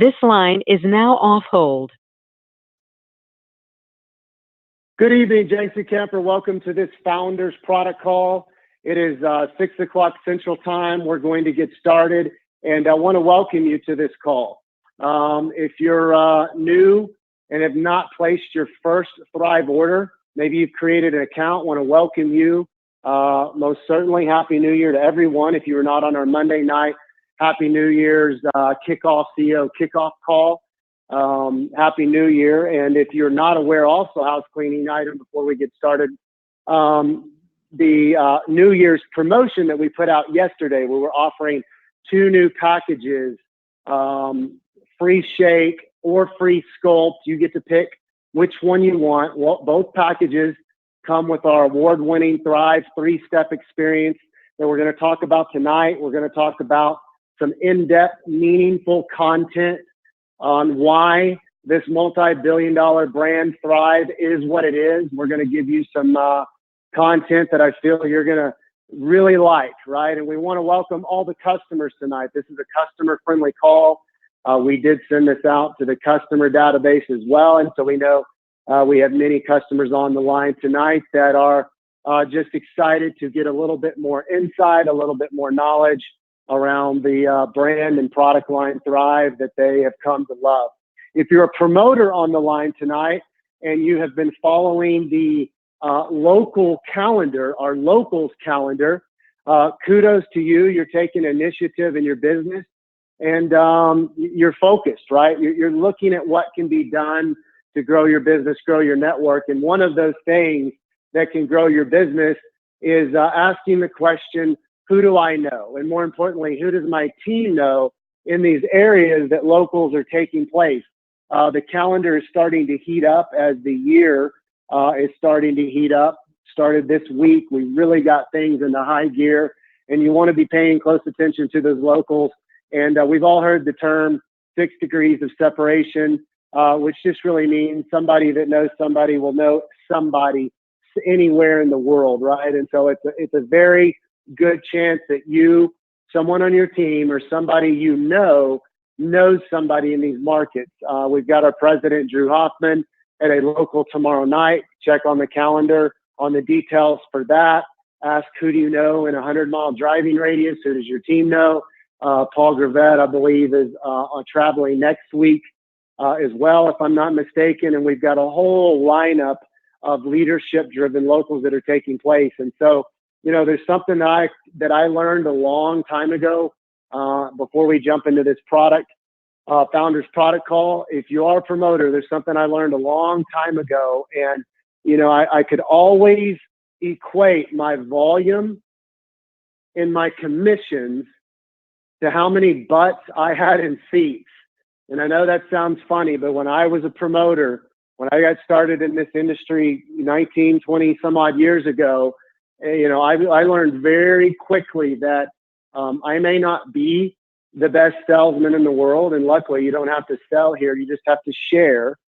This line is now off hold. Good evening, Jason Kemper. Welcome to this Founders Product Call. It is 6 o'clock Central Time. We're going to get started, and I want to welcome you to this call. If you're new and have not placed your first Thrive order, maybe you've created an account, want to welcome you. Most certainly, Happy New Year to everyone. If you were not on our Monday night Happy New Year's kickoff CEO kickoff call, Happy New Year. And if you're not aware, also house cleaning item before we get started, the New Year's promotion that we put out yesterday, we were offering 2 new packages, free shake or free sculpt. You get to pick which one you want. Well, both packages come with our award-winning Thrive 3-step experience that we're going to talk about tonight. We're going to talk about some in-depth, meaningful content on why this multi-billion-dollar brand Thrive is what it is. We're going to give you some content that I feel you're going to really like, right? And we want to welcome all the customers tonight. This is a customer-friendly call. We did send this out to the customer database as well, and so we know we have many customers on the line tonight that are just excited to get a little bit more insight, a little bit more knowledge around the brand and product line Thrive that they have come to love. If you're a promoter on the line tonight and you have been following the local calendar, our locals calendar, kudos to you. You're taking initiative in your business and you're focused, right? You're looking at what can be done to grow your business, grow your network. And one of those things that can grow your business is asking the question, who do I know? And more importantly, who does my team know in these areas that locals are taking place? The calendar is starting to heat up as the year is starting to heat up. Started this week. We really got things into high gear, and you want to be paying close attention to those locals. And we've all heard the term 6 degrees of separation, which just really means somebody that knows somebody will know somebody anywhere in the world, right? And so it's a very good chance that you, someone on your team, or somebody you know knows somebody in these markets. We've got our president, Drew Hoffman, at a local tomorrow night. Check on the calendar on the details for that. Ask, who do you know in a 100-mile driving radius? Who does your team know? Paul Gravett, I believe, is traveling next week as well, if I'm not mistaken. And we've got a whole lineup of leadership-driven locals that are taking place. And so, you know, there's something that I learned a long time ago before we jump into this Founders Product Call. If you are a promoter, there's something I learned a long time ago. And, you know, I could always equate my volume in my commissions to how many butts I had in seats. And I know that sounds funny, but when I was a promoter, when I got started in this industry 19, 20 some odd years ago, you know, I learned very quickly that I may not be the best salesman in the world. And luckily, you don't have to sell here. You just have to share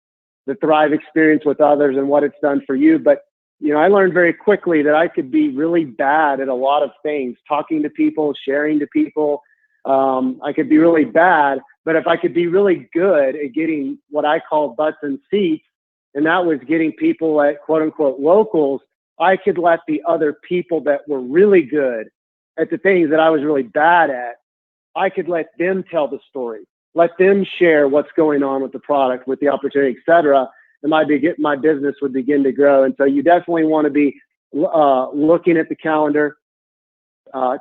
the Thrive experience with others and what it's done for you. But, you know, I learned very quickly that I could be really bad at a lot of things, talking to people, sharing to people. I could be really bad, but if I could be really good at getting what I call butts in seats, and that was getting people at quote unquote locals, I could let the other people that were really good at the things that I was really bad at, I could let them tell the story, let them share what's going on with the product, with the opportunity, et cetera. And my business would begin to grow. And so you definitely want to be looking at the calendar,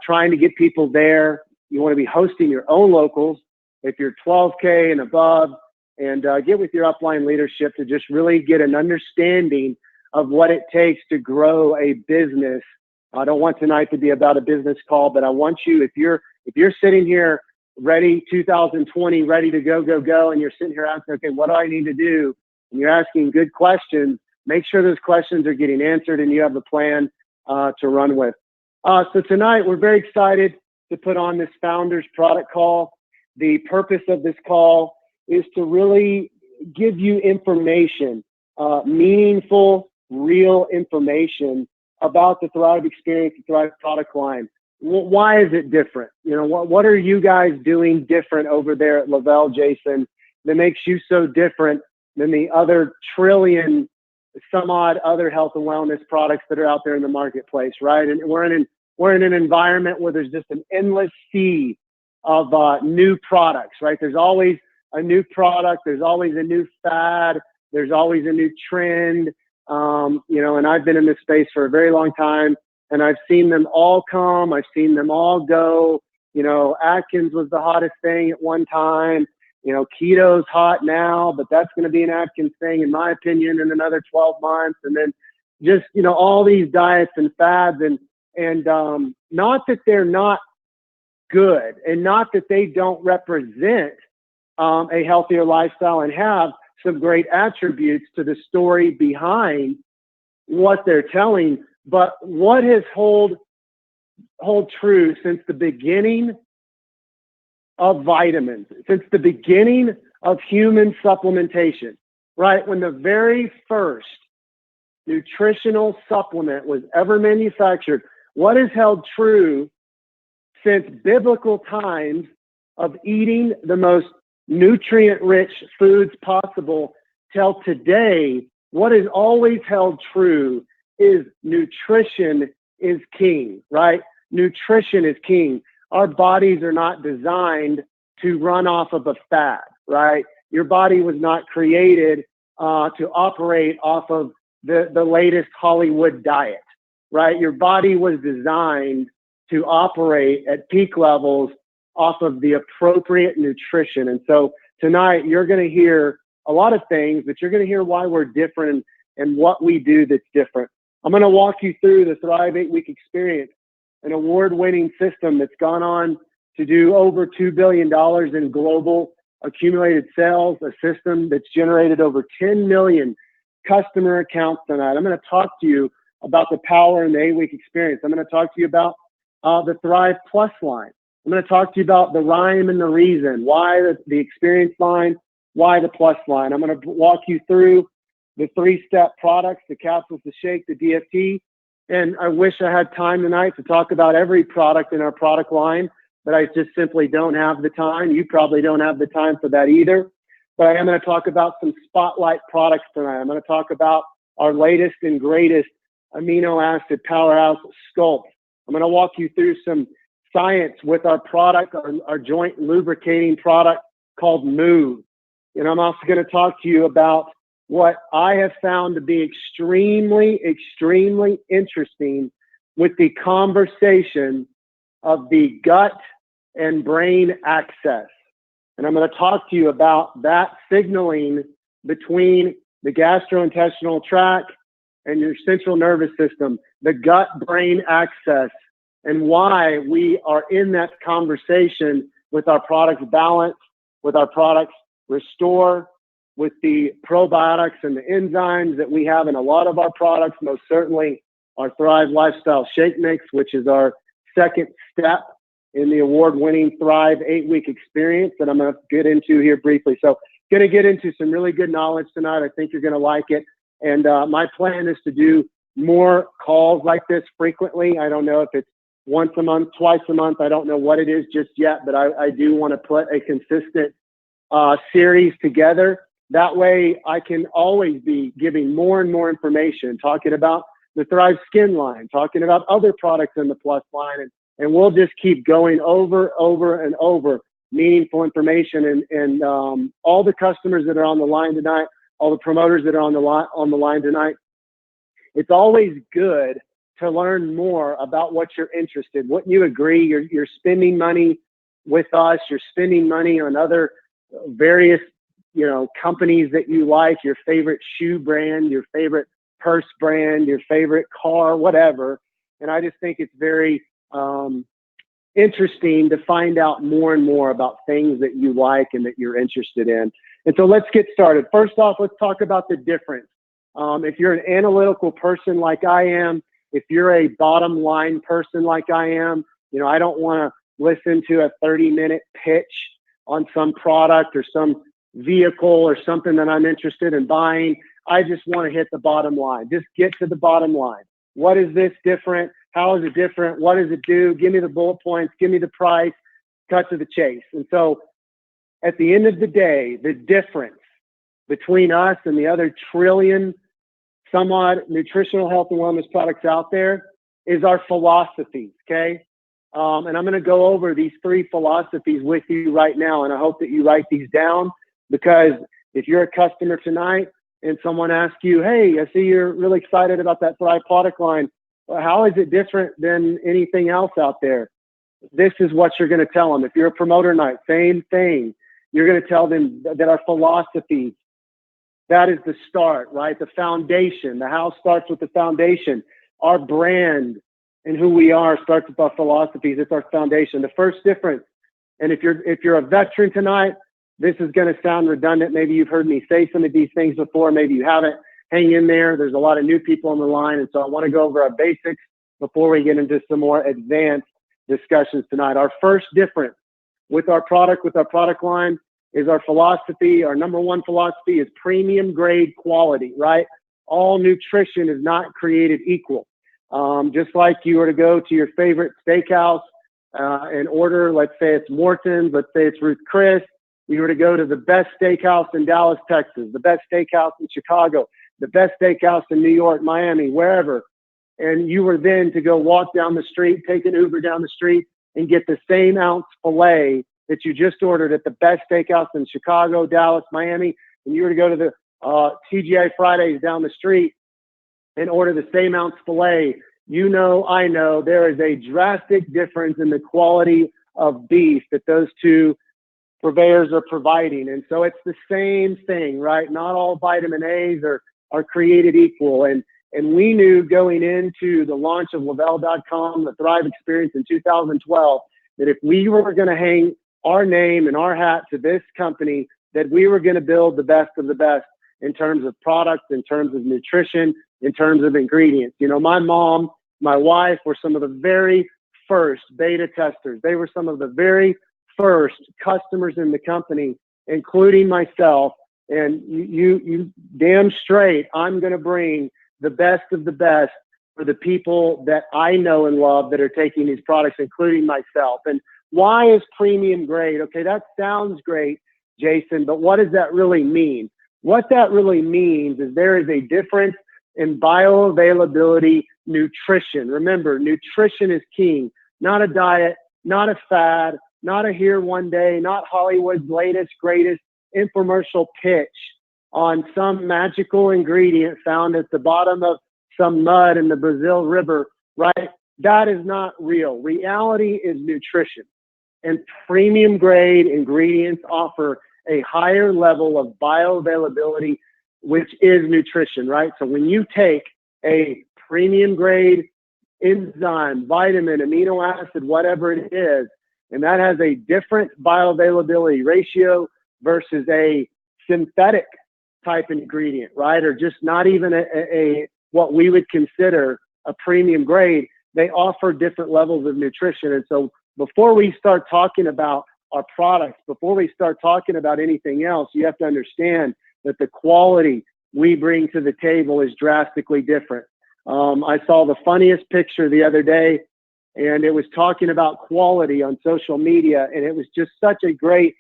trying to get people there. You want to be hosting your own locals if you're 12K and above, and get with your upline leadership to just really get an understanding of what it takes to grow a business. I don't want tonight to be about a business call, but I want you, if you're sitting here ready, 2020, ready to go, and you're sitting here asking, okay, what do I need to do? And you're asking good questions, make sure those questions are getting answered and you have a plan to run with. So tonight, we're very excited to put on this Founders Product Call. The purpose of this call is to really give you information, meaningful, real information about the Thrive experience, the Thrive product line. Why is it different? You know, what are you guys doing different over there at Lavelle, Jason, that makes you so different than the other trillion some odd other health and wellness products that are out there in the marketplace, right? And we're in an environment where there's just an endless sea of new products, right? There's always a new product. There's always a new fad. There's always a new trend. And I've been in this space for a very long time, and I've seen them all come. I've seen them all go. Atkins was the hottest thing at one time. Keto's hot now, but that's going to be an Atkins thing, in my opinion, in another 12 months. And then just, all these diets and fads, and not that they're not good, and not that they don't represent a healthier lifestyle and have some great attributes to the story behind what they're telling. But what has hold true since the beginning of vitamins, since the beginning of human supplementation, right? When the very first nutritional supplement was ever manufactured, what has held true since biblical times of eating the most nutrient-rich foods possible till today, what has always held true is nutrition is king, right? Nutrition is king. Our bodies are not designed to run off of a fad, right? Your body was not created to operate off of the latest Hollywood diet, right? Your body was designed to operate at peak levels off of the appropriate nutrition. And so tonight you're going to hear a lot of things, but you're going to hear why we're different and what we do that's different. I'm going to walk you through the Thrive 8-Week Experience, an award-winning system that's gone on to do over $2 billion in global accumulated sales, a system that's generated over 10 million customer accounts tonight. I'm going to talk to you about the power in the 8-week experience. I'm going to talk to you about the Thrive Plus line. I'm going to talk to you about the rhyme and the reason, why the experience line, why the plus line. I'm going to walk you through the 3-step products, the capsules, the shake, the DFT. And I wish I had time tonight to talk about every product in our product line, but I just simply don't have the time. You probably don't have the time for that either. But I am going to talk about some spotlight products tonight. I'm going to talk about our latest and greatest amino acid powerhouse, Sculpt. I'm going to walk you through some science with our product, our joint lubricating product called Move. And I'm also going to talk to you about what I have found to be extremely, extremely interesting with the conversation of the gut and brain axis. And I'm going to talk to you about that signaling between the gastrointestinal tract and your central nervous system, the gut-brain axis, and why we are in that conversation with our products Balance, with our products Restore, with the probiotics and the enzymes that we have in a lot of our products, most certainly our Thrive Lifestyle Shake Mix, which is our second step in the award-winning Thrive 8-week experience that I'm going to get into here briefly. So going to get into some really good knowledge tonight. I think you're going to like it. And my plan is to do more calls like this frequently. I don't know if it's once a month, twice a month. I don't know what it is just yet, but I do want to put a consistent series together. That way I can always be giving more and more information, talking about the Thrive Skin line, talking about other products in the Plus line, and we'll just keep going over and over meaningful information. And all the customers that are on the line tonight, all the promoters that are on the line tonight, it's always good to learn more about what you're interested. Wouldn't you agree? You're spending money with us. You're spending money on other various, companies that you like, your favorite shoe brand, your favorite purse brand, your favorite car, whatever. And I just think it's very interesting to find out more and more about things that you like and that you're interested in. And so let's get started. First off, let's talk about the difference. If you're an analytical person like I am, if you're a bottom line person like I am, I don't want to listen to a 30-minute pitch on some product or some vehicle or something that I'm interested in buying. I just want to hit the bottom line. Just get to the bottom line. What is this different? How is it different? What does it do? Give me the bullet points. Give me the price. Cut to the chase. And so at the end of the day, the difference between us and the other trillion somewhat nutritional health and wellness products out there is our philosophies, okay? And I'm going to go over these 3 philosophies with you right now, and I hope that you write these down, because if you're a customer tonight and someone asks you, hey, I see you're really excited about that Thrive product line, well, how is it different than anything else out there? This is what you're going to tell them. If you're a promoter night, same thing. You're going to tell them that our philosophies, that is the start, right? The foundation. The house starts with the foundation. Our brand and who we are starts with our philosophies. It's our foundation. The first difference, and if you're a veteran tonight, this is going to sound redundant. Maybe you've heard me say some of these things before. Maybe you haven't. Hang in there. There's a lot of new people on the line, and so I want to go over our basics before we get into some more advanced discussions tonight. Our first difference with our product line, is our philosophy. Our number 1 philosophy is premium grade quality, right? All nutrition is not created equal. Just like you were to go to your favorite steakhouse and order, let's say it's Morton's, let's say it's Ruth Chris, you were to go to the best steakhouse in Dallas, Texas, the best steakhouse in Chicago, the best steakhouse in New York, Miami, wherever. And you were then to go walk down the street, take an Uber down the street, and get the same ounce filet that you just ordered at the best steakhouse in Chicago, Dallas, Miami, and you were to go to the TGI Fridays down the street and order the same ounce filet, you know, I know there is a drastic difference in the quality of beef that those 2 purveyors are providing. And so it's the same thing, right? Not all vitamin A's are created equal. And we knew going into the launch of Lavelle.com, the Thrive Experience in 2012, that if we were going to hang our name and our hat to this company, that we were going to build the best of the best in terms of products, in terms of nutrition, in terms of ingredients. You know, my mom, my wife were some of the very first beta testers. They were some of the very first customers in the company, including myself. And you damn straight, I'm going to bring the best of the best for the people that I know and love that are taking these products, including myself. And why is premium grade? Okay, that sounds great, Jason, but what does that really mean? What that really means is there is a difference in bioavailability nutrition. Remember, nutrition is king, not a diet, not a fad, not a here one day, not Hollywood's latest, greatest infomercial pitch on some magical ingredient found at the bottom of some mud in the Brazil River, right? That is not real. Reality is nutrition. And premium grade ingredients offer a higher level of bioavailability, which is nutrition, right? So when you take a premium grade enzyme, vitamin, amino acid, whatever it is, and that has a different bioavailability ratio versus a synthetic type ingredient, right? Or just not even a what we would consider a premium grade, they offer different levels of nutrition. And so before we start talking about our products, before we start talking about anything else, you have to understand that the quality we bring to the table is drastically different. I saw the funniest picture the other day, and it was talking about quality on social media, and it was just such a great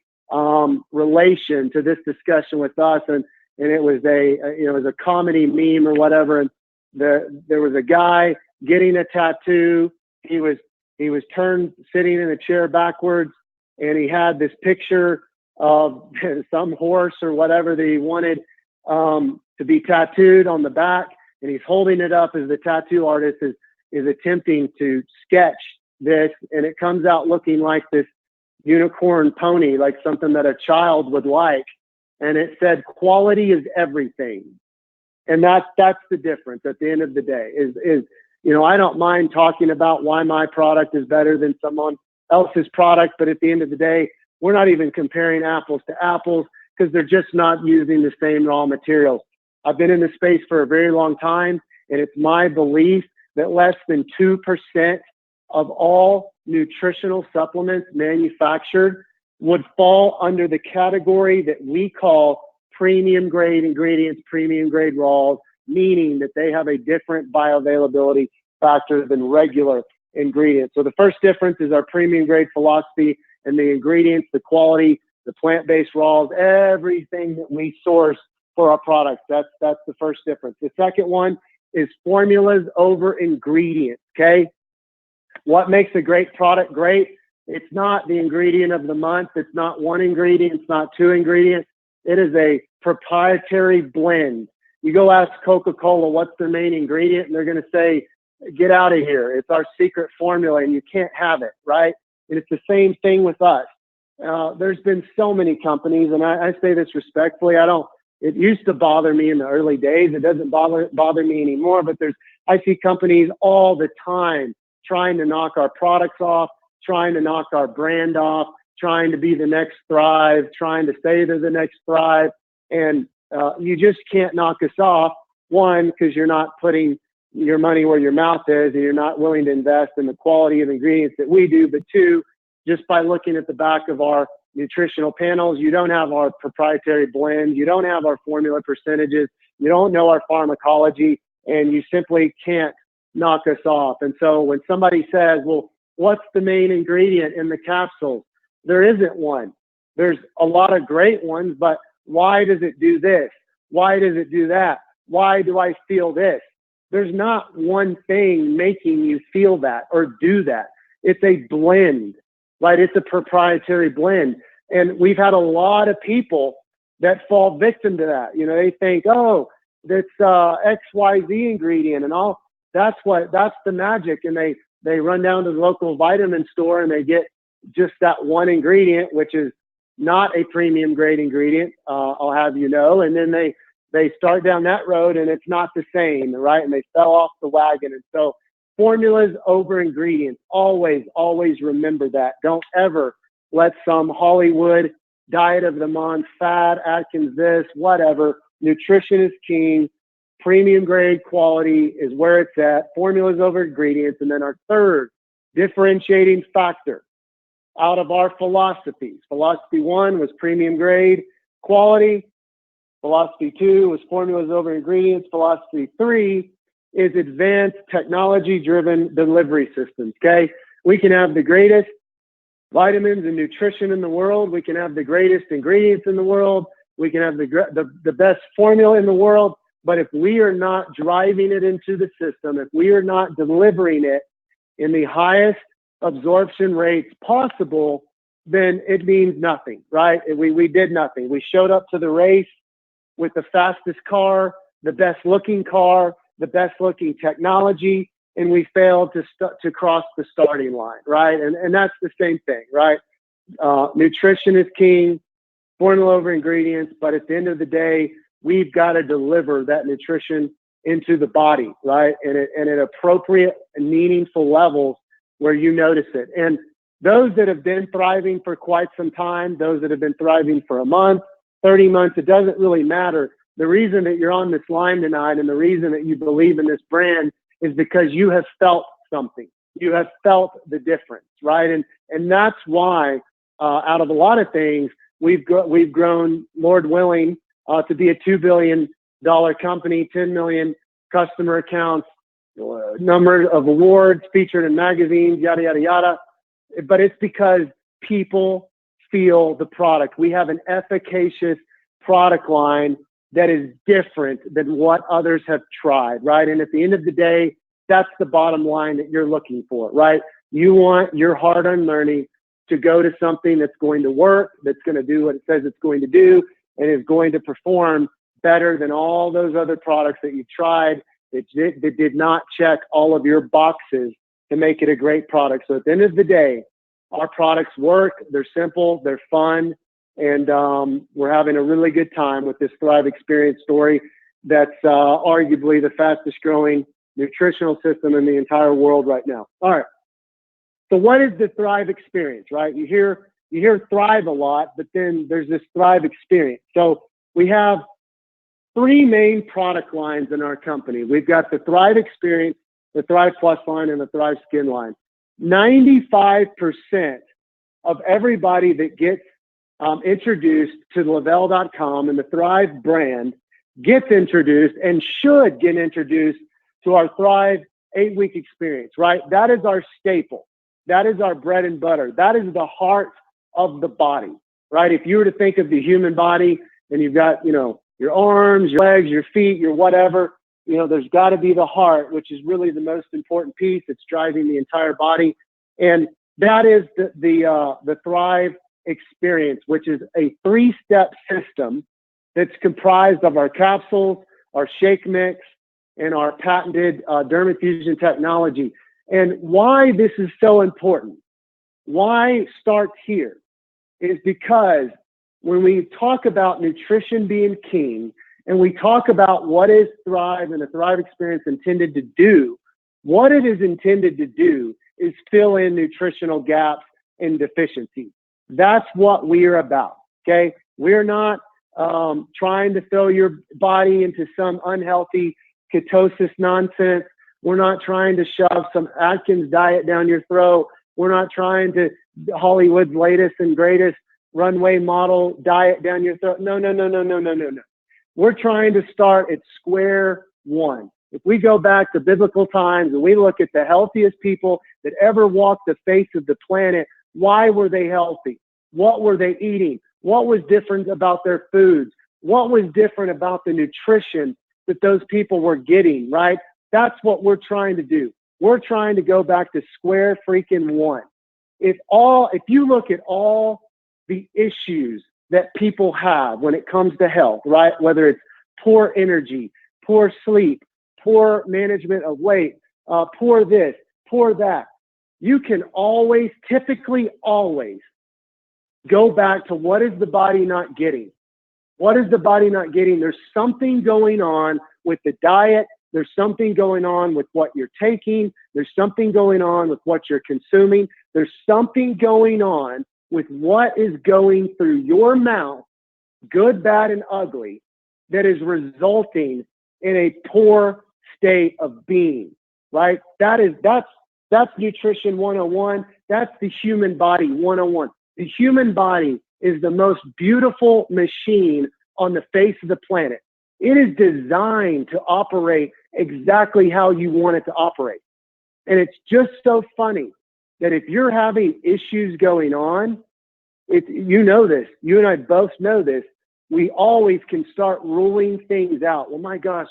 relation to this discussion with us. And it was it was a comedy meme or whatever. And there was a guy getting a tattoo. He was turned sitting in a chair backwards, and he had this picture of some horse or whatever that he wanted to be tattooed on the back, and he's holding it up as the tattoo artist is attempting to sketch this, and it comes out looking like this unicorn pony, like something that a child would like. And it said, quality is everything. And that's the difference at the end of the day is, I don't mind talking about why my product is better than someone else's product, but at the end of the day, we're not even comparing apples to apples because they're just not using the same raw materials. I've been in this space for a very long time, and it's my belief that less than 2% of all nutritional supplements manufactured would fall under the category that we call premium grade ingredients, premium grade raws, meaning that they have a different bioavailability factor than regular ingredients. So the first difference is our premium grade philosophy and the ingredients, the quality the plant-based raws, everything that we source for our products. That's the first difference. The second one is formulas over ingredients, okay? What makes a great product great? It's not the ingredient of the month. It's not one ingredient. It's not two ingredients. It is a proprietary blend. You go ask Coca-Cola what's their main ingredient, and they're going to say, get out of here. It's our secret formula, and you can't have it, right? And it's the same thing with us. There's been so many companies, and I say this respectfully. It used to bother me in the early days. It doesn't bother me anymore, but I see companies all the time trying to knock our products off, trying to knock our brand off, trying to be the next Thrive, trying to say they're the next Thrive. And you just can't knock us off. One, because you're not putting your money where your mouth is, and you're not willing to invest in the quality of ingredients that we do. But two, just by looking at the back of our nutritional panels, you don't have our proprietary blends, you don't have our formula percentages, you don't know our pharmacology, and you simply can't knock us off. And so when somebody says, well, what's the main ingredient in the capsules? There isn't one. There's a lot of great ones, but why does it do this? Why does it do that? Why do I feel this? There's not one thing making you feel that or do that. It's a blend, right? It's a proprietary blend. And we've had a lot of people that fall victim to that. You know, they think, oh, that's XYZ ingredient and all. That's the magic. And they run down to the local vitamin store and they get just that one ingredient, which is not a premium grade ingredient, I'll have you know. And then they start down that road and it's not the same, right? And they fell off the wagon. And so formulas over ingredients, always remember that. Don't ever let some Hollywood diet of the month, fad, Atkins this, whatever. Nutrition is king. Premium grade quality is where it's at. Formulas over ingredients. And then our third differentiating factor out of our philosophies. Philosophy 1 was premium grade quality. Philosophy 2 was formulas over ingredients. Philosophy 3 is advanced technology-driven delivery systems, okay? We can have the greatest vitamins and nutrition in the world. We can have the greatest ingredients in the world. We can have the best formula in the world. But if we are not driving it into the system, if we are not delivering it in the highest absorption rates possible, then it means nothing, right? We did nothing. We showed up to the race with the fastest car, the best looking car, the best looking technology, and we failed to cross the starting line, right? And that's the same thing, right? Nutrition is king, formula over ingredients, but at the end of the day, we've got to deliver that nutrition into the body, right? And at appropriate and meaningful levels where you notice it. And those that have been thriving for quite some time, those that have been thriving for a month, 30 months, it doesn't really matter. The reason that you're on this line tonight and the reason that you believe in this brand is because you have felt something. You have felt the difference, right? And that's why, out of a lot of things, we've grown, Lord willing, to be a $2 billion company, 10 million customer accounts, number of awards featured in magazines, yada, yada, yada. But it's because people feel the product. We have an efficacious product line that is different than what others have tried, right? And at the end of the day, that's the bottom line that you're looking for, right? You want your hard-earned money to go to something that's going to work, that's going to do what it says it's going to do, and is going to perform better than all those other products that you tried that did not check all of your boxes to make it a great product. So at the end of the day, our products work, they're simple, they're fun, and we're having a really good time with this Thrive Experience story that's arguably the fastest growing nutritional system in the entire world right now. All right. So what is the Thrive Experience, right? You hear Thrive a lot, but then there's this Thrive Experience. So we have three main product lines in our company. We've got the Thrive Experience, the Thrive Plus line, and the Thrive Skin line. 95% of everybody that gets introduced to Lavelle.com and the Thrive brand gets introduced and should get introduced to our Thrive 8-week experience, right? That is our staple. That is our bread and butter. That is the heart of the body, right? If you were to think of the human body and you've got, your arms, your legs, your feet, your whatever, there's got to be the heart, which is really the most important piece. It's driving the entire body. And that is the Thrive experience, which is a 3-step system that's comprised of our capsules, our shake mix, and our patented Dermafusion technology. And why this is so important, why start here, is because when we talk about nutrition being king, and we talk about what is Thrive and the Thrive experience intended to do, what it is intended to do is fill in nutritional gaps and deficiencies. That's what we're about, okay? We're not trying to throw your body into some unhealthy ketosis nonsense. We're not trying to shove some Atkins diet down your throat. We're not trying to Hollywood's latest and greatest runway model diet down your throat. No. We're trying to start at square one. If we go back to biblical times and we look at the healthiest people that ever walked the face of the planet, why were they healthy? What were they eating? What was different about their foods? What was different about the nutrition that those people were getting, right? That's what we're trying to do. We're trying to go back to square freaking one. If you look at all the issues that people have when it comes to health, right? Whether it's poor energy, poor sleep, poor management of weight, poor this, poor that. You can typically always go back to what is the body not getting? What is the body not getting? There's something going on with the diet. There's something going on with what you're taking. There's something going on with what you're consuming. There's something going on with what is going through your mouth, good, bad, and ugly, that is resulting in a poor state of being, right? That's nutrition 101. That's the human body 101. The human body is the most beautiful machine on the face of the planet. It is designed to operate exactly how you want it to operate. And it's just so funny that if you're having issues going on, you know this, you and I both know this, we always can start ruling things out. Well, my gosh,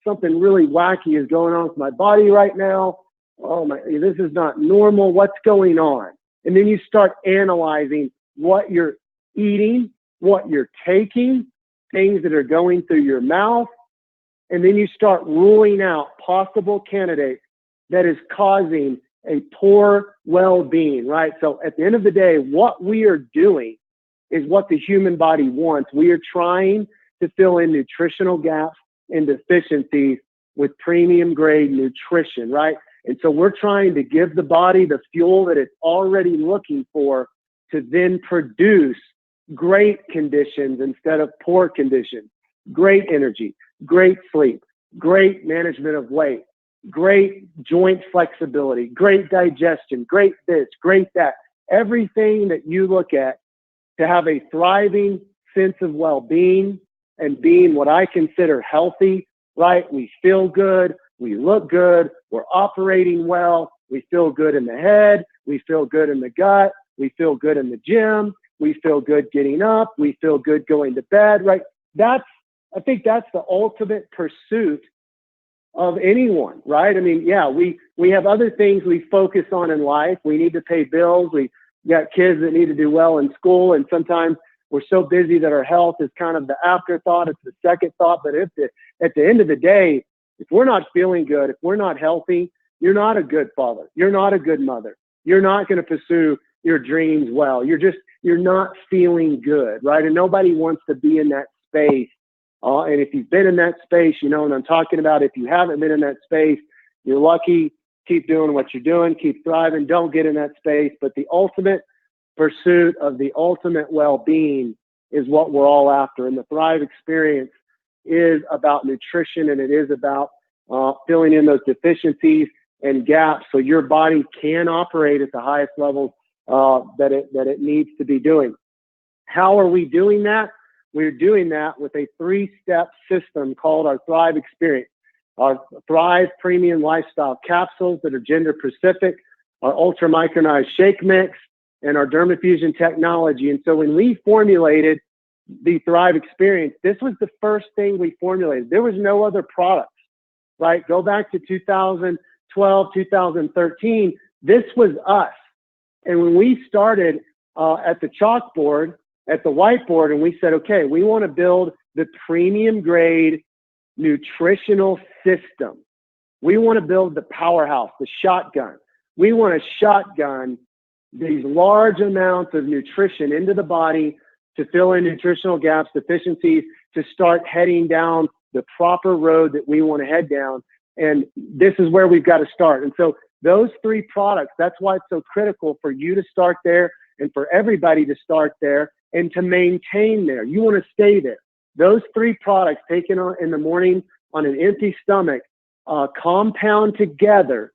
something really wacky is going on with my body right now. Oh my, this is not normal. What's going on? And then you start analyzing what you're eating, what you're taking, things that are going through your mouth. And then you start ruling out possible candidates that is causing a poor well-being, right? So at the end of the day, what we are doing is what the human body wants. We are trying to fill in nutritional gaps and deficiencies with premium grade nutrition, right? And so we're trying to give the body the fuel that it's already looking for to then produce great conditions instead of poor conditions, great energy, great sleep, great management of weight, great joint flexibility, great digestion, great this, great that. Everything that you look at to have a thriving sense of well-being and being what I consider healthy, right? We feel good, we look good, we're operating well, we feel good in the head, we feel good in the gut, we feel good in the gym, we feel good getting up, we feel good going to bed, right? I think that's the ultimate pursuit of anyone, right? I mean, yeah, we have other things we focus on in life. We need to pay bills. We got kids that need to do well in school. And sometimes we're so busy that our health is kind of the afterthought. It's the second thought. But at the end of the day, if we're not feeling good, if we're not healthy, you're not a good father. You're not a good mother. You're not going to pursue your dreams well. You're not feeling good, right? And nobody wants to be in that space. And if you've been in that space, you know what I'm talking about. If you haven't been in that space, you're lucky. Keep doing what you're doing. Keep thriving. Don't get in that space. But the ultimate pursuit of the ultimate well-being is what we're all after. And the Thrive experience is about nutrition, and it is about filling in those deficiencies and gaps so your body can operate at the highest levels that it needs to be doing. How are we doing that? We're doing that with a 3-step system called our Thrive experience. Our Thrive Premium Lifestyle Capsules that are gender specific, our ultra micronized shake mix, and our dermafusion technology. And so when we formulated the Thrive Experience, this was the first thing we formulated. There was no other products, right? Go back to 2012, 2013. This was us. And when we started at the chalkboard, at the whiteboard, and we said, okay, we want to build the premium grade nutritional system. We want to build the powerhouse, the shotgun. We want to shotgun these large amounts of nutrition into the body to fill in nutritional gaps, deficiencies, to start heading down the proper road that we want to head down. And this is where we've got to start. And so those three products, that's why it's so critical for you to start there and for everybody to start there and to maintain there. You want to stay there. Those three products taken on in the morning on an empty stomach compound together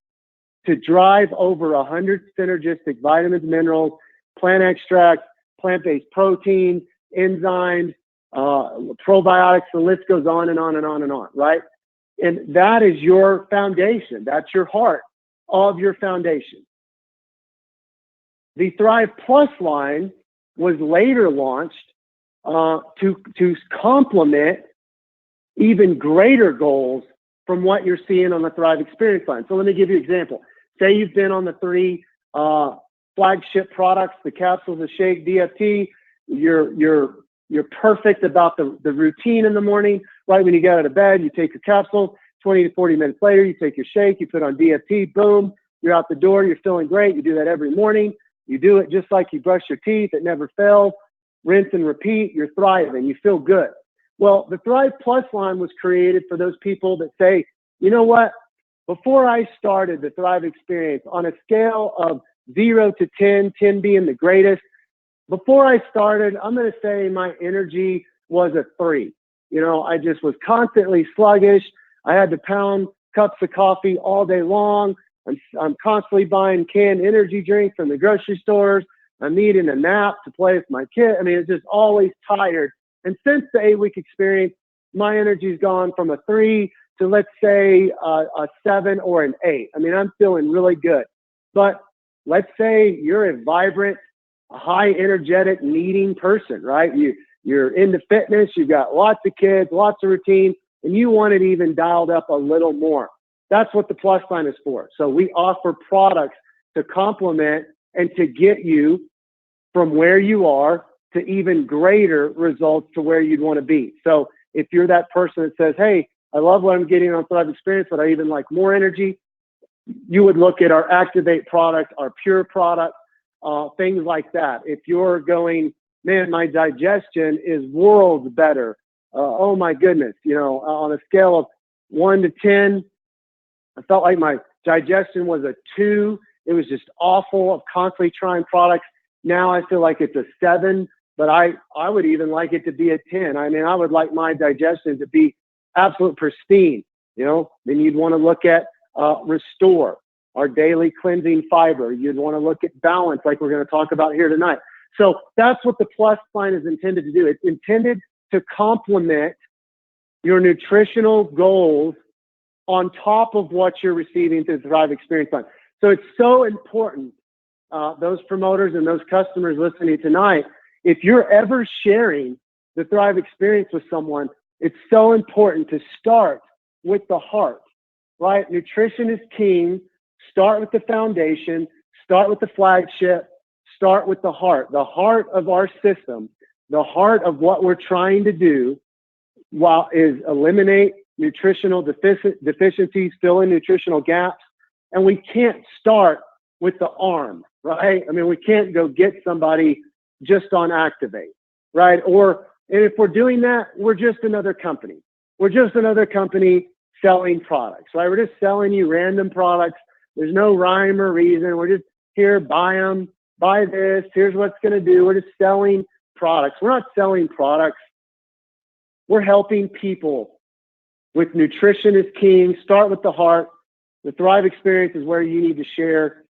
to drive over 100 synergistic vitamins, minerals, plant extracts, plant-based proteins, enzymes, probiotics, the list goes on and on and on and on, right? And that is your foundation. That's your heart of your foundation. The Thrive Plus line was later launched to complement even greater goals from what you're seeing on the Thrive Experience line. So let me give you an example. Say you've been on the three flagship products, the capsules, the shake, DFT. You're perfect about the routine in the morning. Right when you get out of bed, you take your capsule. 20 to 40 minutes later, you take your shake, you put on DFT, boom, you're out the door, you're feeling great. You do that every morning. You do it just like you brush your teeth. It never fails. Rinse and repeat. You're thriving. You feel good. Well, the Thrive Plus line was created for those people that say, you know what? Before I started the Thrive Experience, on a scale of 0 to 10, 10 being the greatest, before I started, I'm going to say my energy was a 3. You know, I just was constantly sluggish. I had to pound cups of coffee all day long. I'm constantly buying canned energy drinks from the grocery stores. I'm needing a nap to play with my kid. I mean, it's just always tired. And since the 8-week experience, my energy's gone from a 3 to, let's say, a 7 or an 8. I mean, I'm feeling really good. But let's say you're a vibrant, high energetic, needing person, right? You're into fitness. You've got lots of kids, lots of routine, and you want it even dialed up a little more. That's what the Plus line is for. So we offer products to complement and to get you from where you are to even greater results to where you'd want to be. So if you're that person that says, hey, I love what I'm getting on Thrive Experience, but I even like more energy, you would look at our Activate product, our Pure product, things like that. If you're going, man, my digestion is worlds better. Oh my goodness. You know, on a scale of 1 to 10, I felt like my digestion was a 2. It was just awful of constantly trying products. Now I feel like it's a 7, but I would even like it to be a 10. I mean, I would like my digestion to be absolute pristine. You know, then you'd want to look at Restore, our daily cleansing fiber. You'd want to look at Balance, like we're going to talk about here tonight. So that's what the Plus line is intended to do. It's intended to complement your nutritional goals on top of what you're receiving through the Thrive Experience line. So it's so important, those promoters and those customers listening tonight, if you're ever sharing the Thrive Experience with someone, it's so important to start with the heart, right? Nutrition is king. Start with the foundation. Start with the flagship. Start with the heart of our system, the heart of what we're trying to do is eliminate nutritional deficiencies, fill in nutritional gaps. And we can't start with the arm, right? I mean, we can't go get somebody just on Activate, right? And if we're doing that, we're just another company. We're just another company selling products, right? We're just selling you random products. There's no rhyme or reason. We're just here, buy them, buy this. Here's what it's going to do. We're just selling products. We're not selling products. We're helping people with nutrition is king. Start with the heart. The Thrive Experience is where you need to share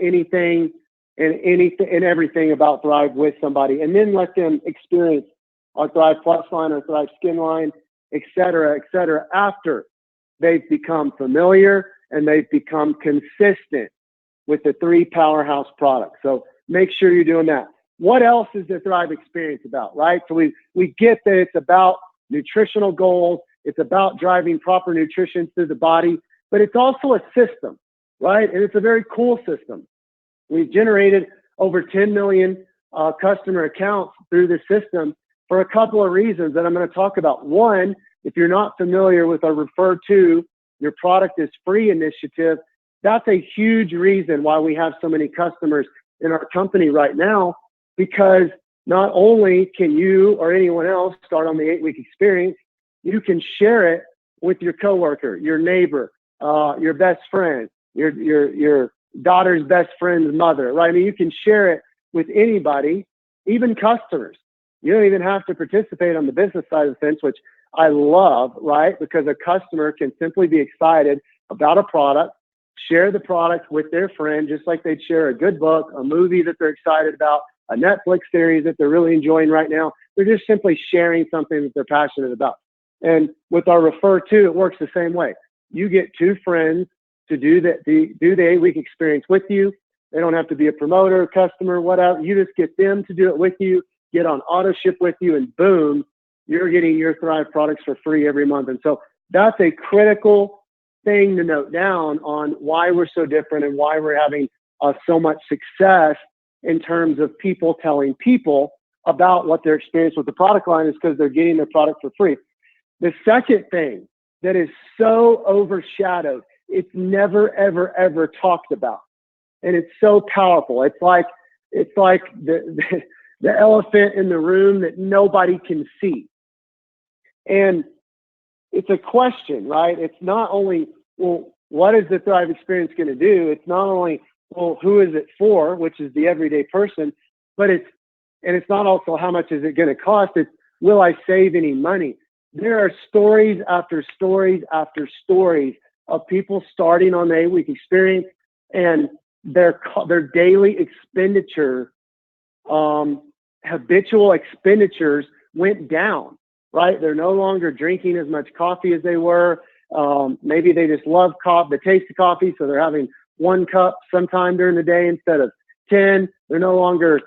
anything and everything about Thrive with somebody, and then let them experience our Thrive Plus line, our Thrive Skin line, et cetera, after they've become familiar and they've become consistent with the 3 powerhouse products. So make sure you're doing that. What else is the Thrive Experience about, right? So we get that it's about nutritional goals. It's about driving proper nutrition through the body, but it's also a system, right? And it's a very cool system. We've generated over 10 million customer accounts through the system for a couple of reasons that I'm going to talk about. One, if you're not familiar with our Refer To Your Product is Free initiative, that's a huge reason why we have so many customers in our company right now, because not only can you or anyone else start on the 8-week experience, you can share it with your coworker, your neighbor, your best friend, your daughter's best friend's mother, right? I mean, you can share it with anybody, even customers. You don't even have to participate on the business side of the fence, which I love, right? Because a customer can simply be excited about a product, share the product with their friend, just like they'd share a good book, a movie that they're excited about, a Netflix series that they're really enjoying right now. They're just simply sharing something that they're passionate about. And with our Refer To, it works the same way. You get two friends to do the 8-week experience with you. They don't have to be a promoter, customer, whatever. You just get them to do it with you, get on auto ship with you, and boom, you're getting your Thrive products for free every month. And so that's a critical thing to note down on why we're so different and why we're having so much success in terms of people telling people about what their experience with the product line is, because they're getting their product for free. The second thing that is so overshadowed, it's never, ever, ever talked about. And it's so powerful. It's like the elephant in the room that nobody can see. And it's a question, right? It's not only, well, what is the Thrive Experience going to do? It's not only, well, who is it for, which is the everyday person, but it's not also how much is it going to cost? It's, will I save any money? There are stories after stories after stories of people starting on the 8-week experience, and their daily expenditure, habitual expenditures went down, right? They're no longer drinking as much coffee as they were. Maybe they just love the taste of coffee, so they're having 1 cup sometime during the day instead of 10. They're no longer,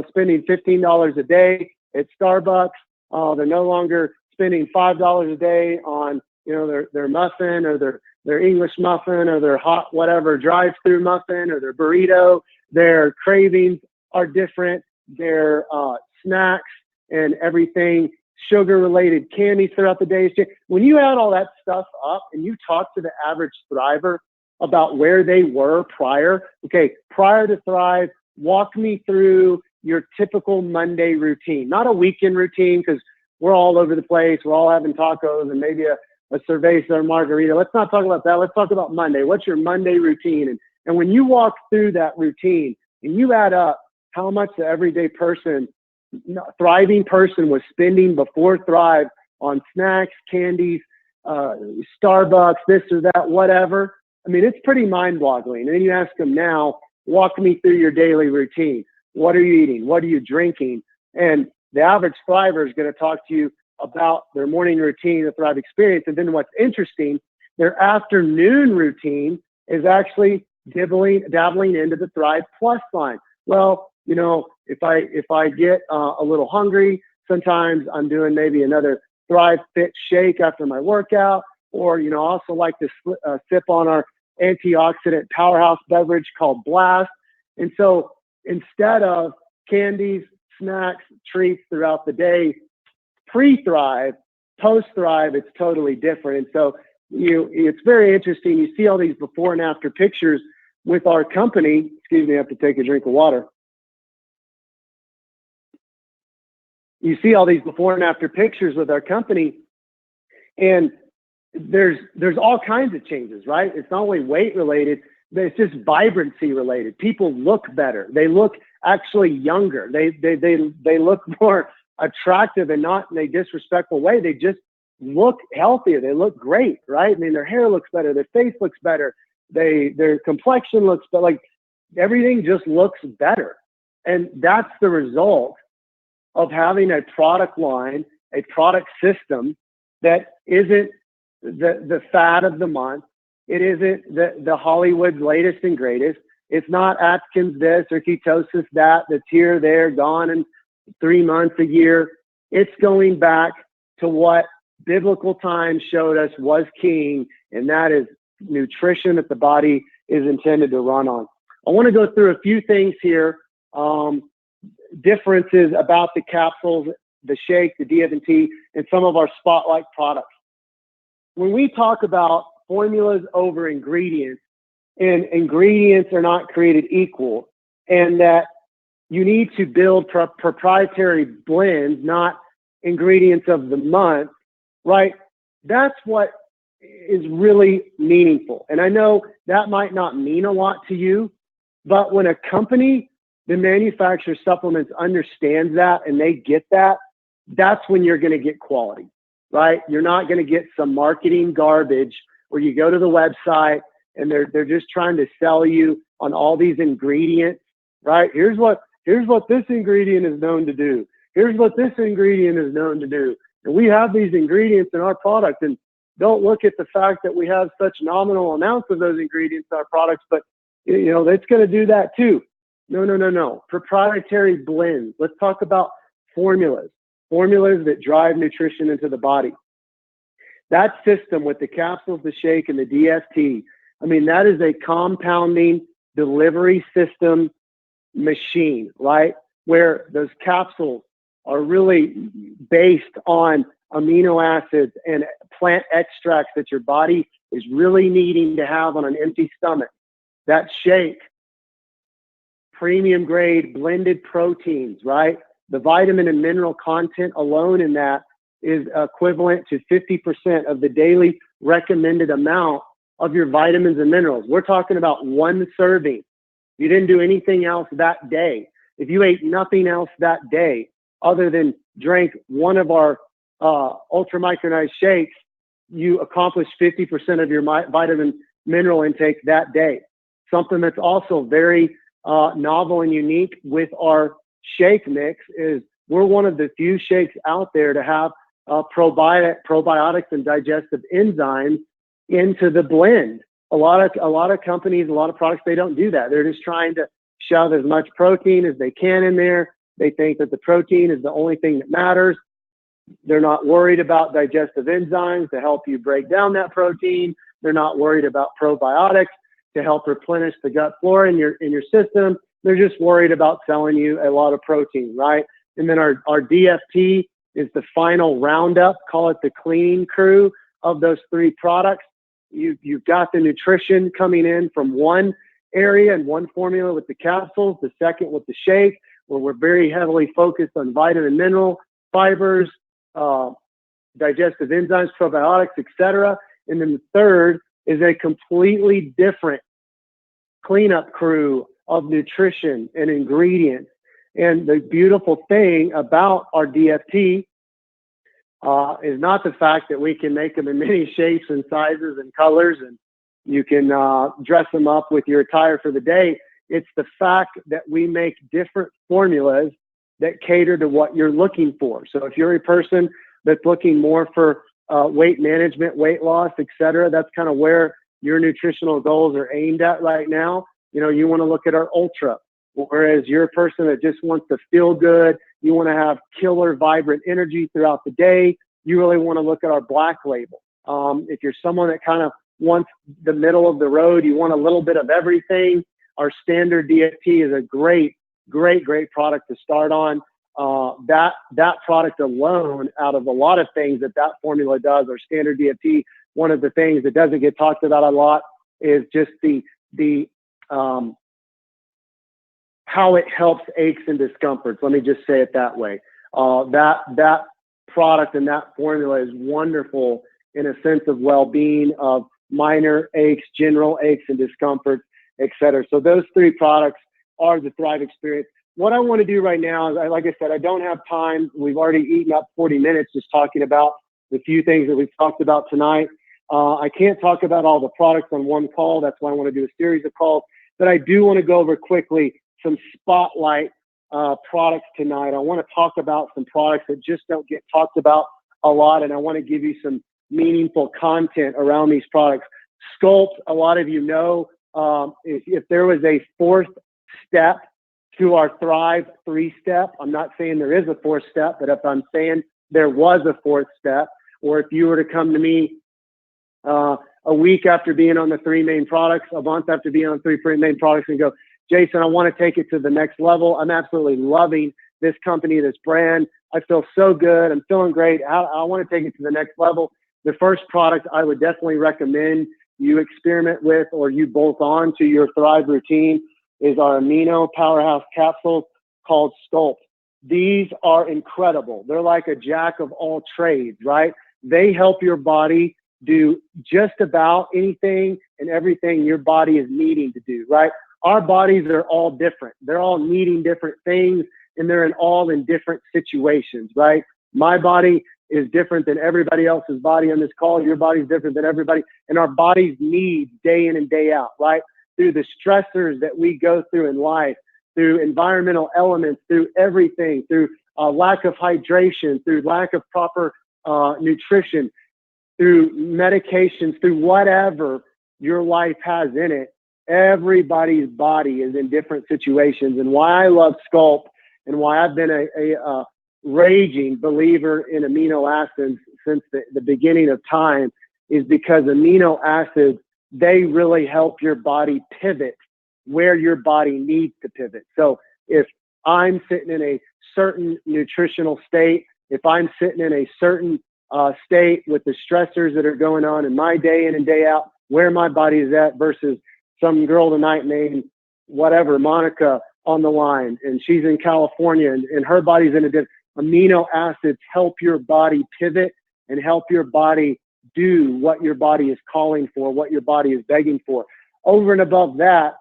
spending $15 a day at Starbucks. They're no longer spending $5 a day on, their muffin or their English muffin or their hot whatever drive-through muffin or their burrito. Their cravings are different. Their snacks and everything, sugar-related candies throughout the day. When you add all that stuff up and you talk to the average Thriver about where they were prior to Thrive, walk me through your typical Monday routine, not a weekend routine, because we're all over the place. We're all having tacos and maybe a cerveza or margarita. Let's not talk about that. Let's talk about Monday. What's your Monday routine? And when you walk through that routine and you add up how much the everyday person, thriving person, was spending before Thrive on snacks, candies, Starbucks, this or that, whatever. I mean, it's pretty mind-boggling. And then you ask them now, walk me through your daily routine. What are you eating? What are you drinking? And the average Thriver is going to talk to you about their morning routine, the Thrive Experience. And then what's interesting, their afternoon routine is actually dabbling into the Thrive Plus line. Well, if I get a little hungry, sometimes I'm doing maybe another Thrive Fit shake after my workout, or, I also like to sip on our antioxidant powerhouse beverage called Blast. And so instead of candies, snacks, treats throughout the day, pre-Thrive, post-Thrive, it's totally different. And so it's very interesting. You see all these before and after pictures with our company. Excuse me, I have to take a drink of water. You see all these before and after pictures with our company, and there's all kinds of changes, right? It's not only weight related, but it's just vibrancy related. People look better. They look actually younger. They look more attractive, and not in a disrespectful way. They just look healthier. They look great, right? I mean, their hair looks better. Their face looks better. Their complexion looks better. Like, everything just looks better. And that's the result of having a product line, a product system that isn't the fad of the month. It isn't the Hollywood's latest and greatest. It's not Atkins this or ketosis that, that's here, there, gone in 3 months, a year. It's going back to what biblical times showed us was king, and that is nutrition that the body is intended to run on. I want to go through a few things here, differences about the capsules, the shake, the DFT, and some of our spotlight products. When we talk about formulas over ingredients, and ingredients are not created equal, and that you need to build proprietary blends, not ingredients of the month, right? That's what is really meaningful. And I know that might not mean a lot to you, but when a company that manufactures supplements understands that and they get that, that's when you're going to get quality, right? You're not going to get some marketing garbage where you go to the website and they're just trying to sell you on all these ingredients, right? Here's what this ingredient is known to do. Here's what this ingredient is known to do. And we have these ingredients in our product, and don't look at the fact that we have such nominal amounts of those ingredients in our products, but it's going to do that too. No. Proprietary blends. Let's talk about formulas that drive nutrition into the body. That system with the capsules, the shake, and the DFT, that is a compounding delivery system machine, right? Where those capsules are really based on amino acids and plant extracts that your body is really needing to have on an empty stomach. That shake, premium grade blended proteins, right? The vitamin and mineral content alone in that is equivalent to 50% of the daily recommended amount of your vitamins and minerals. We're talking about one serving. You didn't do anything else that day. If you ate nothing else that day other than drank one of our ultra micronized shakes, you accomplished 50% of your vitamin mineral intake that day. Something that's also very novel and unique with our shake mix is we're one of the few shakes out there to have probiotics and digestive enzymes into the blend. A lot of companies, a lot of products, they don't do that. They're just trying to shove as much protein as they can in there. They think that the protein is the only thing that matters. They're not worried about digestive enzymes to help you break down that protein. They're not worried about probiotics to help replenish the gut flora in your system. They're just worried about selling you a lot of protein, right? And then our DFT is the final roundup, call it the cleaning crew of those three products. You've got the nutrition coming in from one area and one formula with the capsules, the second with the shake, where we're very heavily focused on vitamin, mineral, fibers, digestive enzymes, probiotics, etc. And then the third is a completely different cleanup crew of nutrition and ingredients. And the beautiful thing about our DFT is not the fact that we can make them in many shapes and sizes and colors, and you can dress them up with your attire for the day. It's the fact that we make different formulas that cater to what you're looking for. So if you're a person that's looking more for weight management, weight loss, etc., that's kind of where your nutritional goals are aimed at right now. You want to look at our Ultra. Whereas you're a person that just wants to feel good, you want to have killer, vibrant energy throughout the day, you really want to look at our Black Label. If you're someone that kind of wants the middle of the road, you want a little bit of everything, our standard DFT is a great product to start on. That product alone, out of a lot of things that formula does, our standard DFT, one of the things that doesn't get talked about a lot is just the how it helps aches and discomforts. Let me just say it that way. That product and that formula is wonderful in a sense of well-being, of minor aches, general aches and discomforts, etc. So those three products are the Thrive experience. What I want to do right now is, like I said, I don't have time. We've already eaten up 40 minutes just talking about the few things that we've talked about tonight. I can't talk about all the products on one call. That's why I want to do a series of calls. But I do want to go over quickly some spotlight products tonight. I want to talk about some products that just don't get talked about a lot, and I want to give you some meaningful content around these products. Sculpt, a lot of you know, if there was a fourth step to our Thrive 3-step, I'm not saying there is a fourth step, but if I'm saying there was a fourth step, or if you were to come to me a week after being on the 3 main products, a month after being on 3 main products, and go, Jason, I want to take it to the next level. I'm absolutely loving this company, this brand. I feel so good. I'm feeling great. I want to take it to the next level. The first product I would definitely recommend you experiment with or you bolt on to your Thrive routine is our amino powerhouse capsules called Sculpt. These are incredible. They're like a jack of all trades, right? They help your body do just about anything and everything your body is needing to do, right? Our bodies are all different. They're all needing different things, and they're all in different situations, right? My body is different than everybody else's body on this call. Your body's different than everybody. And our bodies need day in and day out, right? Through the stressors that we go through in life, through environmental elements, through everything, through lack of hydration, through lack of proper nutrition, through medications, through whatever your life has in it. Everybody's body is in different situations. And why I love Sculpt and why I've been a raging believer in amino acids since the beginning of time is because amino acids, they really help your body pivot where your body needs to pivot. So if I'm sitting in a certain nutritional state, if I'm sitting in a certain state with the stressors that are going on in my day in and day out, where my body is at versus some girl tonight named whatever, Monica on the line, and she's in California and her body's in a different. Amino acids help your body pivot and help your body do what your body is calling for, what your body is begging for. Over and above that,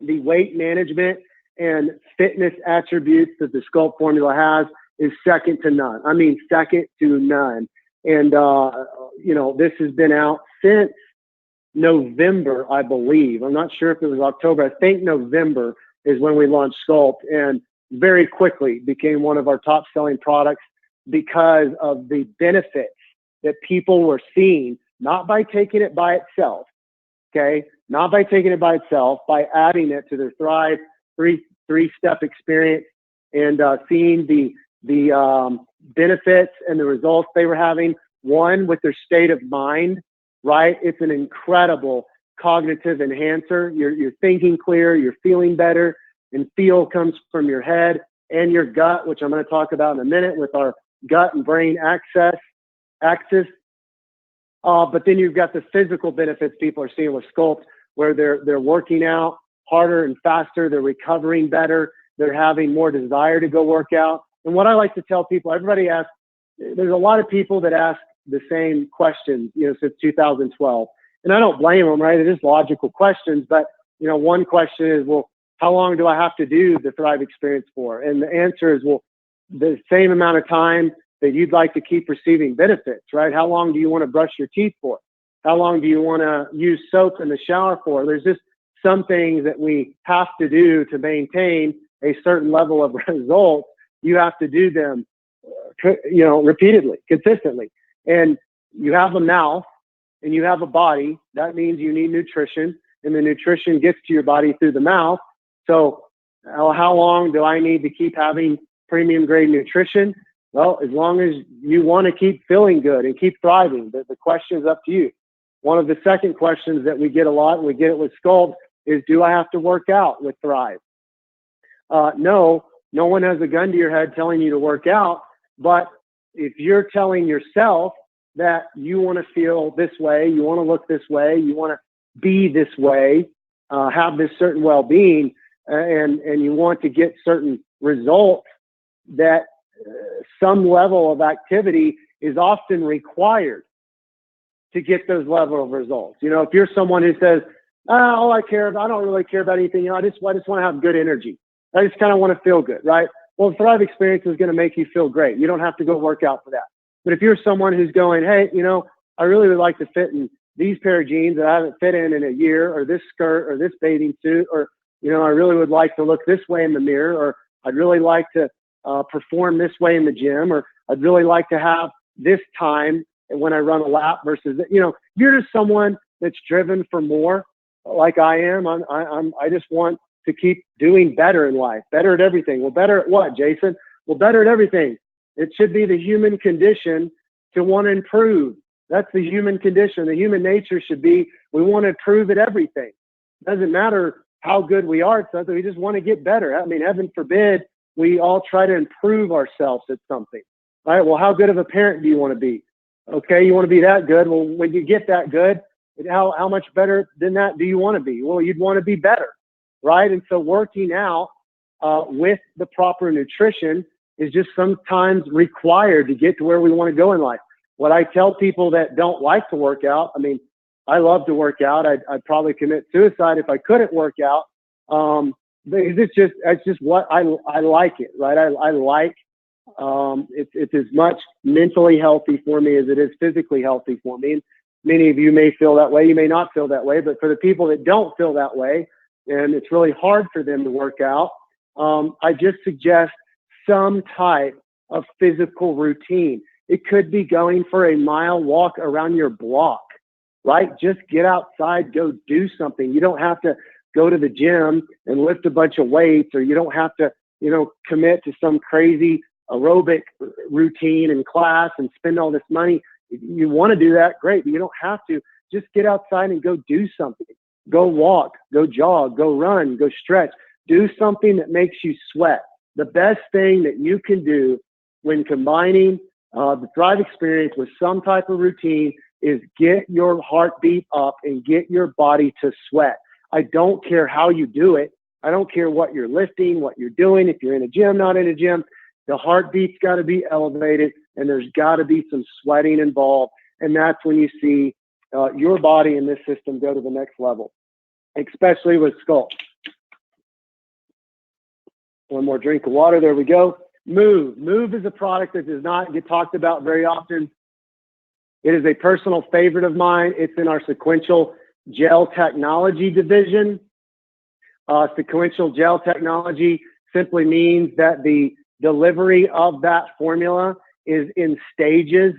the weight management and fitness attributes that the Sculpt formula has is second to none. I mean, second to none. And, this has been out since November, I believe. I'm not sure if it was October. I think November is when we launched Sculpt, and very quickly became one of our top selling products because of the benefits that people were seeing, not by taking it by itself, okay? Not by taking it by itself, by adding it to their Thrive three-step experience and seeing the benefits and the results they were having. One, with their state of mind, right? It's an incredible cognitive enhancer. You're thinking clear, you're feeling better, and feel comes from your head and your gut, which I'm going to talk about in a minute with our gut and brain axis. But then you've got the physical benefits people are seeing with Sculpt, where they're working out harder and faster, they're recovering better, they're having more desire to go work out. And what I like to tell people, everybody asks, there's a lot of people that ask the same questions, since 2012. And I don't blame them, right? It is logical questions, but one question is, well, how long do I have to do the Thrive experience for? And the answer is, well, the same amount of time that you'd like to keep receiving benefits, right? How long do you want to brush your teeth for? How long do you want to use soap in the shower for? There's just some things that we have to do to maintain a certain level of results. You have to do them, repeatedly, consistently. And you have a mouth and you have a body. That means you need nutrition, and the nutrition gets to your body through the mouth. So how long do I need to keep having premium grade nutrition? Well, as long as you want to keep feeling good and keep thriving, the question is up to you. One of the second questions that we get a lot, and we get it with Sculpt, is do I have to work out with Thrive? No one has a gun to your head telling you to work out. But if you're telling yourself that you want to feel this way, you want to look this way, you want to be this way, have this certain well-being, and you want to get certain results, that some level of activity is often required to get those level of results. If you're someone who says, I don't really care about anything, I just want to have good energy. I just kind of want to feel good, right? Well, the Thrive experience is going to make you feel great. You don't have to go work out for that. But if you're someone who's going, hey, I really would like to fit in these pair of jeans that I haven't fit in a year, or this skirt, or this bathing suit, or, I really would like to look this way in the mirror, or I'd really like to perform this way in the gym, or I'd really like to have this time when I run a lap versus, you're just someone that's driven for more. like I am. I just want to keep doing better in life, better at everything. Well, better at what, Jason? Well, better at everything. It should be the human condition to want to improve. That's the human condition. The human nature should be, we want to improve at everything. It doesn't matter how good we are at something. We just want to get better. I mean, heaven forbid we all try to improve ourselves at something. All right. Well, how good of a parent do you want to be? Okay. You want to be that good. Well, when you get that good, how much better than that do you want to be? Well, you'd want to be better. Right. And so working out with the proper nutrition is just sometimes required to get to where we want to go in life. What I tell people that don't like to work out, I mean, I love to work out. I'd probably commit suicide if I couldn't work out. It's just what I like it, right? I like, it's as much mentally healthy for me as it is physically healthy for me. And many of you may feel that way. You may not feel that way, but for the people that don't feel that way, and it's really hard for them to work out, I just suggest some type of physical routine. It could be going for a mile walk around your block, right? Just get outside, go do something. You don't have to go to the gym and lift a bunch of weights, or you don't have to, commit to some crazy aerobic routine in class and spend all this money. If you want to do that, great, but you don't have to. Just get outside and go do something. Go walk, go jog, go run, go stretch. Do something that makes you sweat. The best thing that you can do when combining the Thrive experience with some type of routine is get your heartbeat up and get your body to sweat. I don't care how you do it. I don't care what you're lifting, what you're doing. If you're in a gym, not in a gym, the heartbeat's got to be elevated and there's got to be some sweating involved. And that's when you see your body and this system go to the next level, especially with Sculpt. One more drink of water. There we go. Move. Move is a product that does not get talked about very often. It is a personal favorite of mine. It's in our sequential gel technology division. Sequential gel technology simply means that the delivery of that formula is in stages,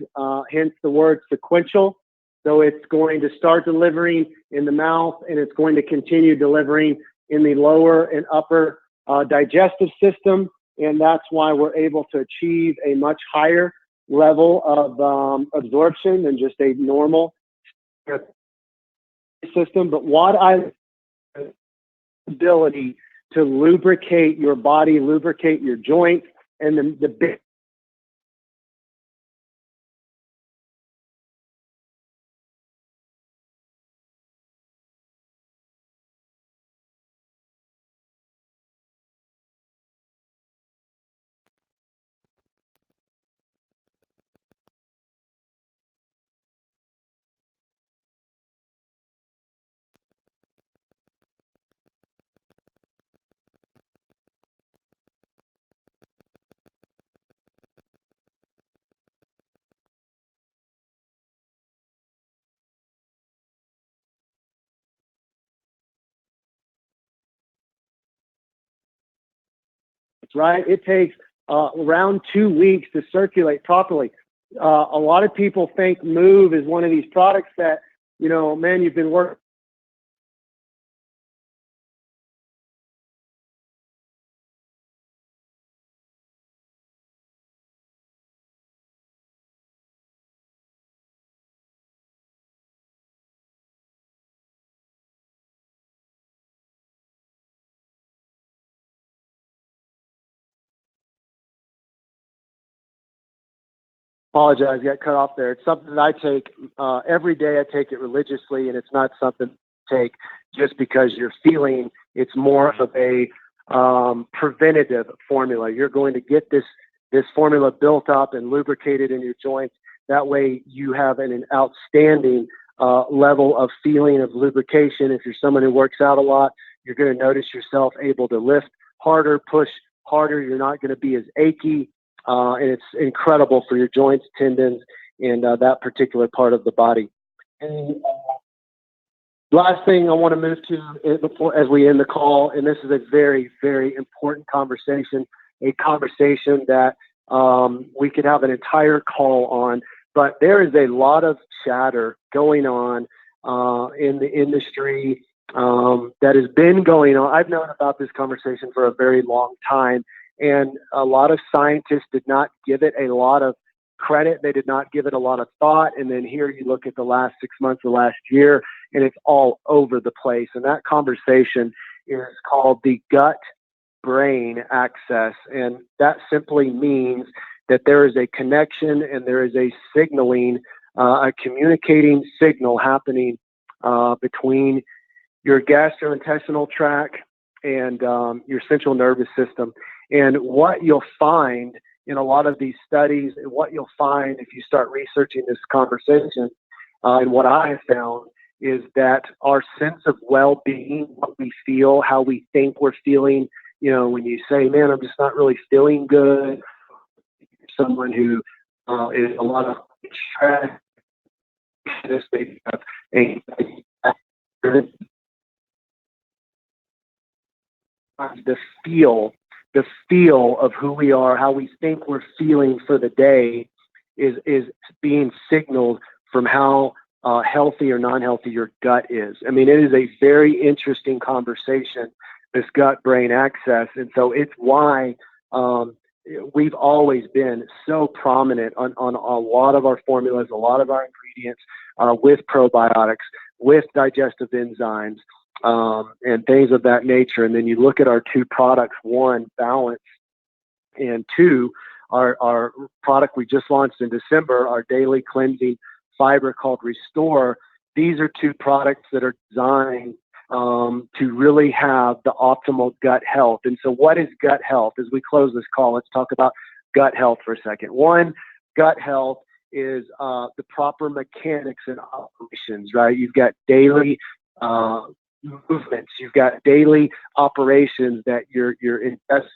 hence the word sequential. So it's going to start delivering in the mouth and it's going to continue delivering in the lower and upper digestive system. And that's why we're able to achieve a much higher level of absorption than just a normal system. But what I ability to lubricate your body, lubricate your joints, and the big right? It takes around 2 weeks to circulate properly. A lot of people think Move is one of these products that, man, you've been working. Apologize, got cut off there. It's something that I take every day. I take it religiously, and it's not something to take just because you're feeling. It's more of a preventative formula. You're going to get this formula built up and lubricated in your joints. That way, you have an outstanding level of feeling of lubrication. If you're someone who works out a lot, you're going to notice yourself able to lift harder, push harder. You're not going to be as achy. And it's incredible for your joints, tendons, and that particular part of the body. And last thing I want to move to before, as we end the call, and this is a very, very important conversation, a conversation that we could have an entire call on, but there is a lot of chatter going on in the industry that has been going on. I've known about this conversation for a very long time, and a lot of scientists did not give it a lot of credit. They did not give it a lot of thought. And then here you look at the last 6 months, the last year, and it's all over the place. And that conversation is called the gut brain axis. And that simply means that there is a connection and there is a signaling, a communicating signal happening between your gastrointestinal tract and your central nervous system. And what you'll find in a lot of these studies, and what you'll find if you start researching this conversation, and what I have found is that our sense of well-being, what we feel, how we think we're feeling, when you say, man, I'm just not really feeling good, someone who is a lot of stress, they have anxiety, the feel of who we are, how we think we're feeling for the day is being signaled from how healthy or non-healthy your gut is. I mean, it is a very interesting conversation, this gut-brain axis. And so it's why we've always been so prominent on a lot of our formulas, a lot of our ingredients with probiotics, with digestive enzymes, and things of that nature. And then you look at our two products, one, Balance, and two, our product we just launched in December, our daily cleansing fiber called Restore. These are two products that are designed to really have the optimal gut health. And so what is gut health? As we close this call, let's talk about gut health for a second. One, gut health is the proper mechanics and operations, right? You've got daily movements, you've got daily operations that your intestine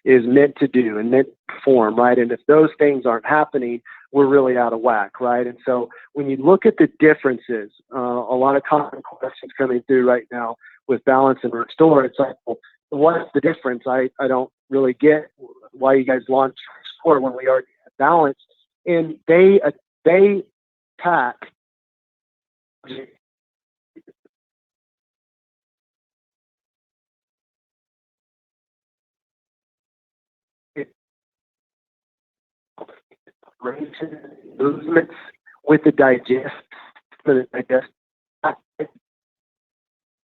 is meant to do and meant to perform, right? And if those things aren't happening, we're really out of whack, right? And so when you look at the differences, a lot of common questions coming through right now with Balance and Restore, it's like, well, what's the difference? I don't really get why you guys launched Restore when we already have Balance. And they pack movements with the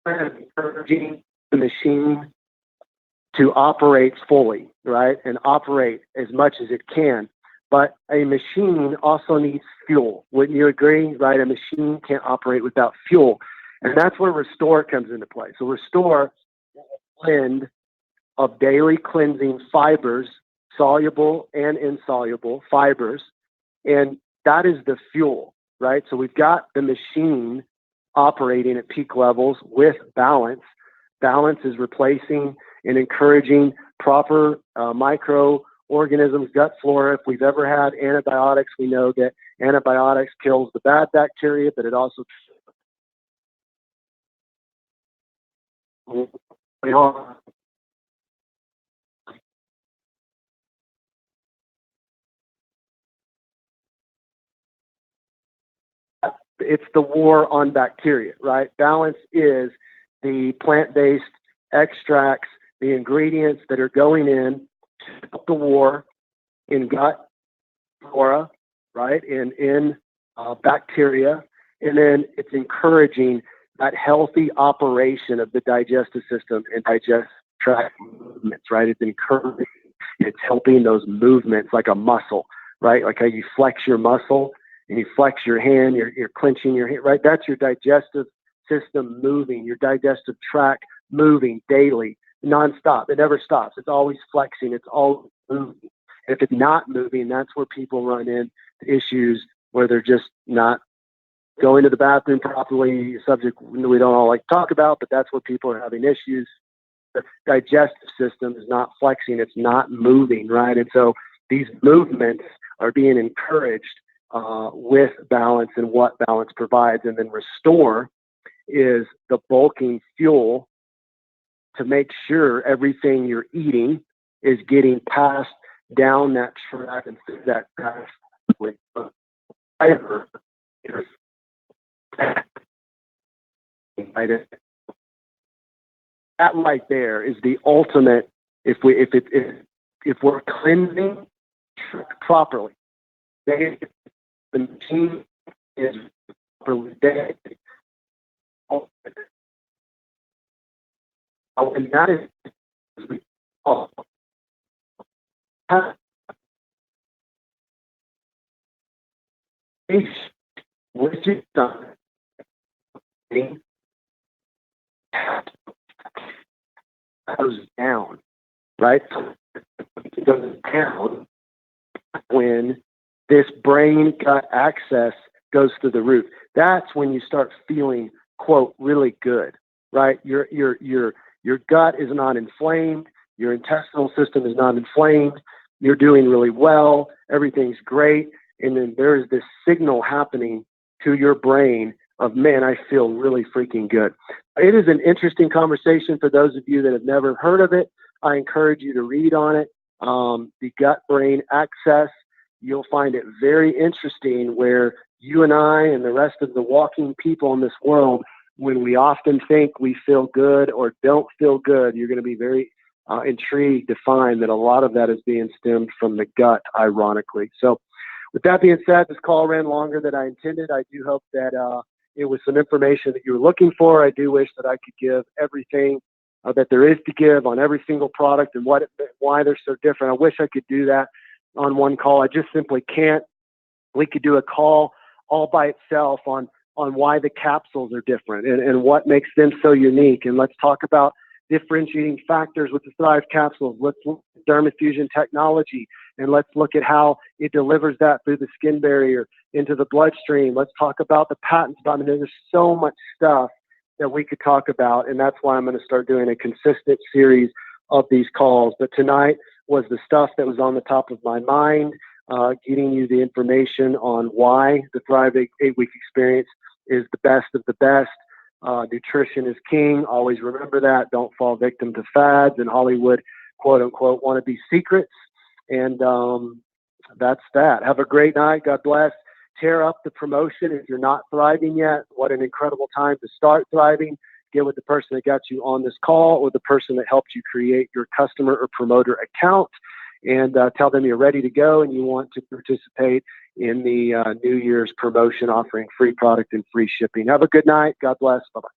encouraging the machine to operate fully, right? And operate as much as it can. But a machine also needs fuel. Wouldn't you agree, right? A machine can't operate without fuel. And that's where Restore comes into play. So Restore is a blend of daily cleansing fibers, soluble and insoluble fibers. And that is the fuel, right? So we've got the machine operating at peak levels with Balance. Balance is replacing and encouraging proper microorganisms, gut flora. If we've ever had antibiotics, we know that antibiotics kills the bad bacteria, but it also it's the war on bacteria, right? Balance is the plant-based extracts, the ingredients that are going in to help the war in gut flora, right? And in bacteria. And then it's encouraging that healthy operation of the digestive system and digestive tract movements, right? It's encouraging, it's helping those movements like a muscle, right? Like how you flex your muscle and you flex your hand, you're clenching your hand, right? That's your digestive system moving, your digestive tract moving daily, nonstop. It never stops. It's always flexing. It's always moving. And if it's not moving, that's where people run into issues where they're just not going to the bathroom properly, a subject we don't all like to talk about, but that's where people are having issues. The digestive system is not flexing. It's not moving, right? And so these movements are being encouraged with Balance and what Balance provides. And then Restore is the bulking fuel to make sure everything you're eating is getting passed down that track and through that pathway. Fiber right? That right there is the ultimate. If we're cleansing properly, the machine is properly dead. And that is what you've done goes down, right? It goes down when this brain gut access goes through the roof. That's when you start feeling, quote, really good, right? Your gut is not inflamed. Your intestinal system is not inflamed. You're doing really well. Everything's great. And then there is this signal happening to your brain of, man, I feel really freaking good. It is an interesting conversation for those of you that have never heard of it. I encourage you to read on it. The gut brain access. You'll find it very interesting where you and I and the rest of the walking people in this world, when we often think we feel good or don't feel good, you're going to be very intrigued to find that a lot of that is being stemmed from the gut, ironically. So with that being said, this call ran longer than I intended. I do hope that it was some information that you were looking for. I do wish that I could give everything that there is to give on every single product and why they're so different. I wish I could do that on one call. I just simply can't. We could do a call all by itself on why the capsules are different and what makes them so unique. And let's talk about differentiating factors with the Thrive capsules. Let's look at dermafusion technology, and let's look at how it delivers that through the skin barrier into the bloodstream. Let's talk about the patents. I mean, there's so much stuff that we could talk about, and that's why I'm going to start doing a consistent series of these calls. But tonight was the stuff that was on the top of my mind, getting you the information on why the Thrive 8-week experience is the best of the best. Nutrition is king. Always remember that. Don't fall victim to fads and Hollywood, quote unquote, want to be secrets. And that's that. Have a great night. God bless. Tear up the promotion if you're not thriving yet. What an incredible time to start thriving. Get with the person that got you on this call or the person that helped you create your customer or promoter account, and tell them you're ready to go and you want to participate in the New Year's promotion offering free product and free shipping. Have a good night. God bless. Bye-bye.